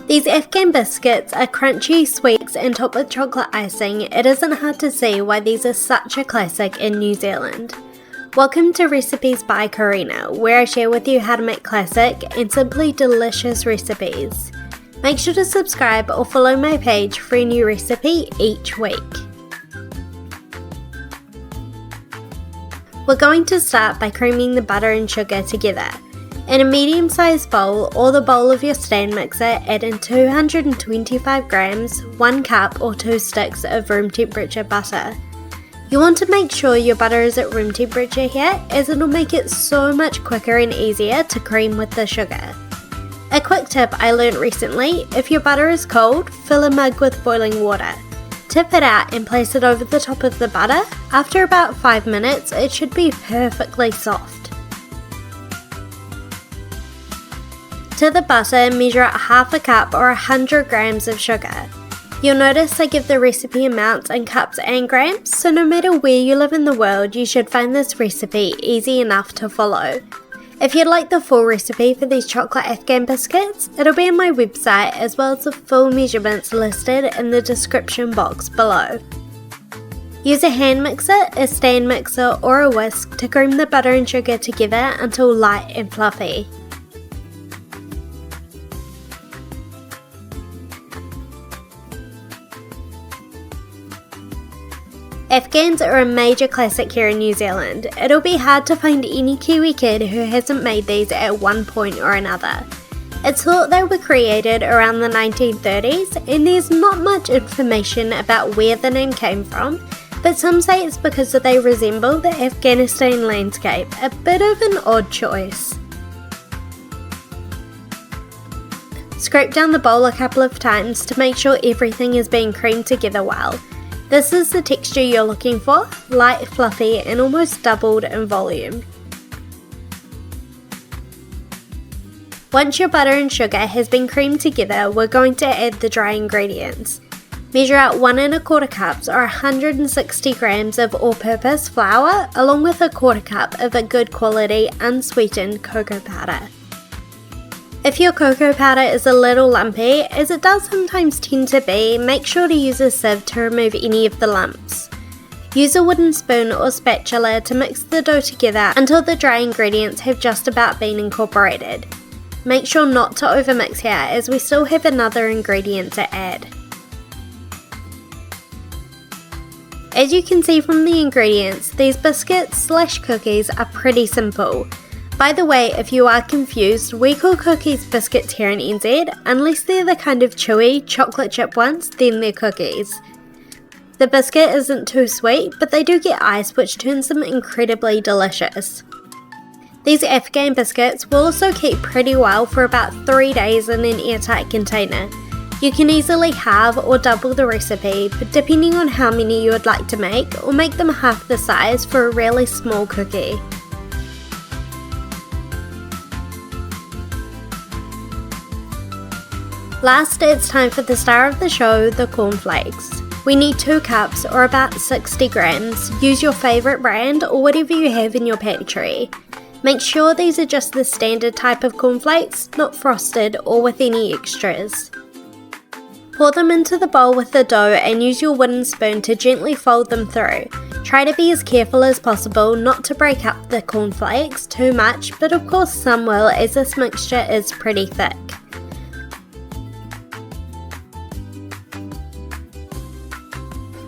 These Afghan biscuits are crunchy, sweet and topped with chocolate icing. It isn't hard to see why these are such a classic in New Zealand. Welcome to Recipes by Karina, where I share with you how to make classic and simply delicious recipes. Make sure to subscribe or follow my page for a new recipe each week. We're going to start by creaming the butter and sugar together. In a medium-sized bowl or the bowl of your stand mixer, add in 225 grams, 1 cup or 2 sticks of room temperature butter. You want to make sure your butter is at room temperature here, as it will make it so much quicker and easier to cream with the sugar. A quick tip I learned recently: if your butter is cold, fill a mug with boiling water. Tip it out and place it over the top of the butter. After about 5 minutes, it should be perfectly soft. To the butter, measure out half a cup or 100 grams of sugar. You'll notice I give the recipe amounts in cups and grams, so no matter where you live in the world, you should find this recipe easy enough to follow. If you'd like the full recipe for these chocolate Afghan biscuits, it'll be on my website, as well as the full measurements listed in the description box below. Use a hand mixer, a stand mixer or a whisk to cream the butter and sugar together until light and fluffy. Afghans are a major classic here in New Zealand. It'll be hard to find any Kiwi kid who hasn't made these at one point or another. It's thought they were created around the 1930s, and there's not much information about where the name came from, but some say it's because they resemble the Afghanistan landscape, a bit of an odd choice. Scrape down the bowl a couple of times to make sure everything is being creamed together well. This is the texture you're looking for: light, fluffy and almost doubled in volume. Once your butter and sugar has been creamed together, we're going to add the dry ingredients. Measure out 1 1/4 cups or 160 grams of all-purpose flour, along with a 1/4 cup of a good quality unsweetened cocoa powder. If your cocoa powder is a little lumpy, as it does sometimes tend to be, make sure to use a sieve to remove any of the lumps. Use a wooden spoon or spatula to mix the dough together until the dry ingredients have just about been incorporated. Make sure not to overmix here, as we still have another ingredient to add. As you can see from the ingredients, these biscuits/cookies are pretty simple. By the way, if you are confused, we call cookies biscuits here in NZ. Unless they're the kind of chewy chocolate chip ones, then they're cookies. The biscuit isn't too sweet, but they do get ice, which turns them incredibly delicious. These Afghan biscuits will also keep pretty well for about 3 days in an airtight container. You can easily halve or double the recipe, but depending on how many you would like to make, or make them half the size for a really small cookie. Last, it's time for the star of the show, the cornflakes. We need 2 cups or about 60 grams. Use your favourite brand or whatever you have in your pantry. Make sure these are just the standard type of cornflakes, not frosted or with any extras. Pour them into the bowl with the dough and use your wooden spoon to gently fold them through. Try to be as careful as possible not to break up the cornflakes too much, but of course some will, as this mixture is pretty thick.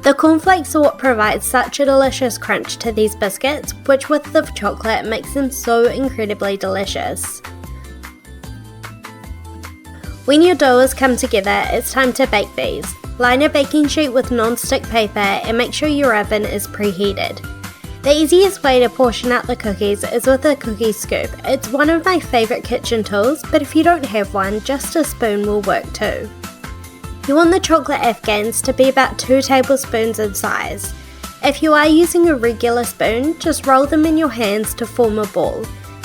The cornflakes are what provides such a delicious crunch to these biscuits, which with the chocolate makes them so incredibly delicious. When your dough has come together, it's time to bake these. Line a baking sheet with non-stick paper and make sure your oven is preheated. The easiest way to portion out the cookies is with a cookie scoop. It's one of my favourite kitchen tools, but if you don't have one, just a spoon will work too. You want the chocolate Afghans to be about 2 tablespoons in size. If you are using a regular spoon, just roll them in your hands to form a ball.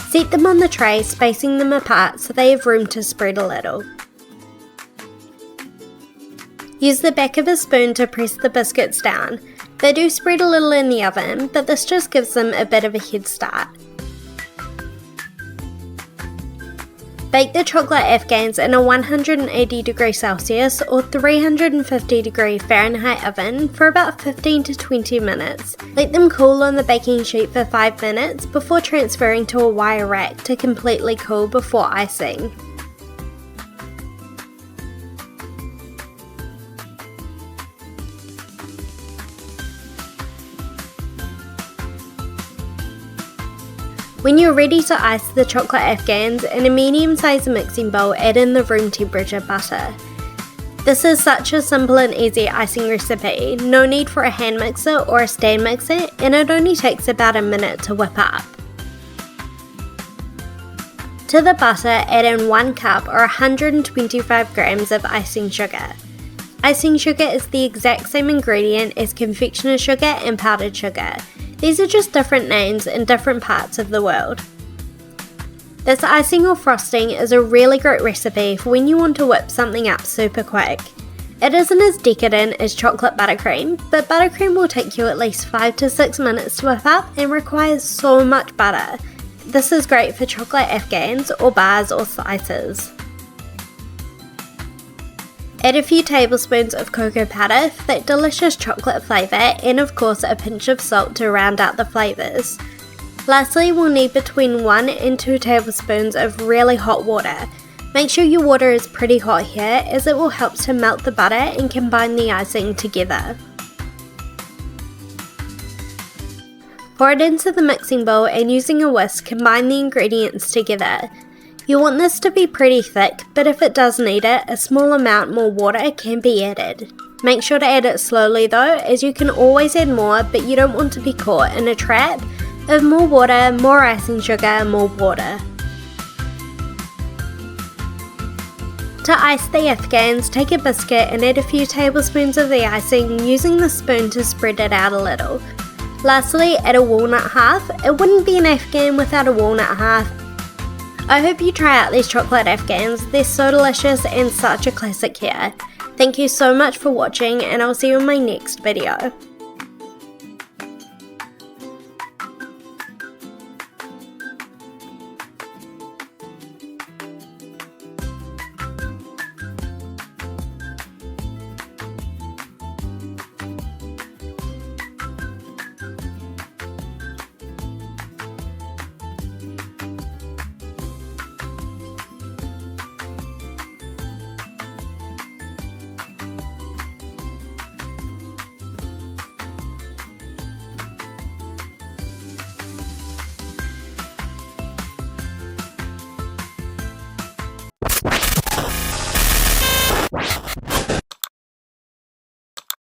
Set them on the tray, spacing them apart so they have room to spread a little. Use the back of a spoon to press the biscuits down. They do spread a little in the oven, but this just gives them a bit of a head start. Bake the chocolate Afghans in a 180 degrees Celsius or 350 degrees Fahrenheit oven for about 15 to 20 minutes. Let them cool on the baking sheet for 5 minutes before transferring to a wire rack to completely cool before icing. When you're ready to ice the chocolate Afghans, in a medium-sized mixing bowl, add in the room temperature butter. This is such a simple and easy icing recipe, no need for a hand mixer or a stand mixer, and it only takes about a minute to whip up. To the butter, add in 1 cup or 125 grams of icing sugar. Icing sugar is the exact same ingredient as confectioner's sugar and powdered sugar. These are just different names in different parts of the world. This icing or frosting is a really great recipe for when you want to whip something up super quick. It isn't as decadent as chocolate buttercream, but buttercream will take you at least 5 to 6 minutes to whip up and requires so much butter. This is great for chocolate Afghans or bars or slices. Add a few tablespoons of cocoa powder for that delicious chocolate flavour, and of course a pinch of salt to round out the flavours. Lastly, we'll need between 1 and 2 tablespoons of really hot water. Make sure your water is pretty hot here, as it will help to melt the butter and combine the icing together. Pour it into the mixing bowl and using a whisk combine the ingredients together. You want this to be pretty thick, but if it does need it, a small amount more water can be added. Make sure to add it slowly though, as you can always add more, but you don't want to be caught in a trap of more water, more icing sugar, more water. To ice the Afghans, take a biscuit and add a few tablespoons of the icing, using the spoon to spread it out a little. Lastly, add a walnut half. It wouldn't be an Afghan without a walnut half. I hope you try out these chocolate Afghans, they're so delicious and such a classic here. Thank you so much for watching, and I'll see you in my next video.